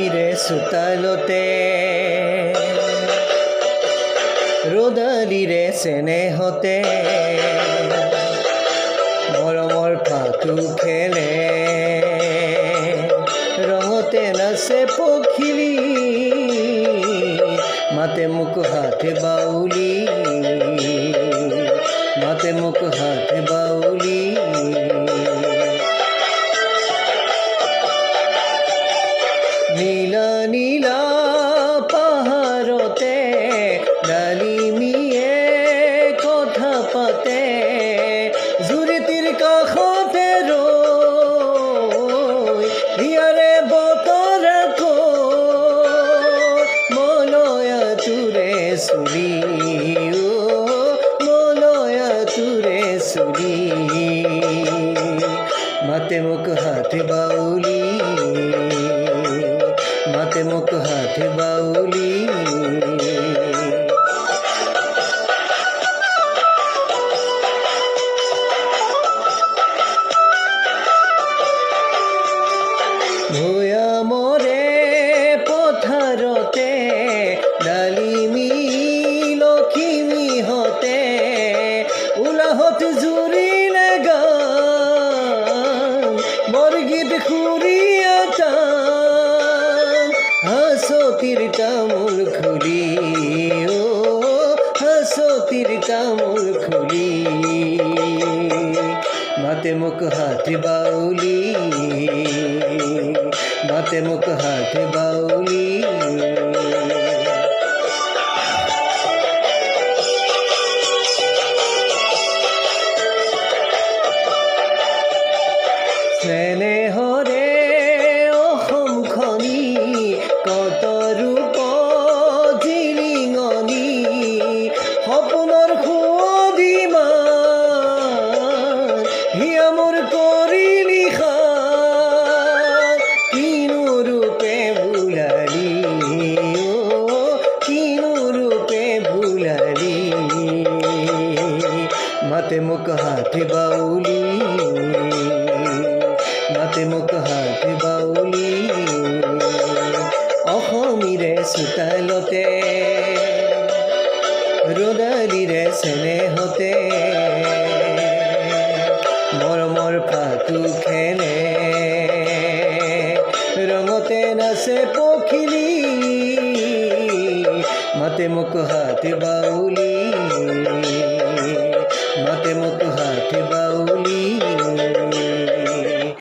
অসমীৰে চোতালতে ৰ'দালিৰে চেনেহতে মৰমৰ ফাকু খেলে ৰঙতে নাচে পখিলী মাতে মোক হাতে বাউলি মাতে মোক হাতে বাউলি নীলা নীলা পাহাৰতে ডালিমিয়ে কথা পাতে জুৰিটিৰ কাষতে ৰৈ হিয়াৰে বতৰ মলয়া তোৰে চুলি মলয়া তোৰে চুলি মাতে মোক হাতে বাউলি মাতে মোক হাতে বাউলি ভৈয়ামৰে পথাৰতে ডালিমি লখিমীহঁতে উলাহত জুৰিলে গান বৰগীত সুৰীয়া টান হাঁচতিৰ তামোল খুলি হাঁচতিৰ তামোল খুলি মাতে মোক হাতে বাউলি মাতে মোক হাতে বাউলি স্নেহৰে অসমখনি কত ৰূপ জিলিঙনি সপোনৰ সুদিমান হিয়া মোৰ কৰিলি কিনো ৰূপে ভুলালি কিনো ৰূপে ভুলালি মাতে মোক হাতে বাউলি মাতে মোক হাতে বাউলি অসমীৰে চোতালতে ৰ'দালিৰে চেনেহতে মৰমৰ ফাকু খেলে ৰঙতে নাচে পখিলী মাতে মোক হাতে বাউলি মাতে মোক হাতে বাউলি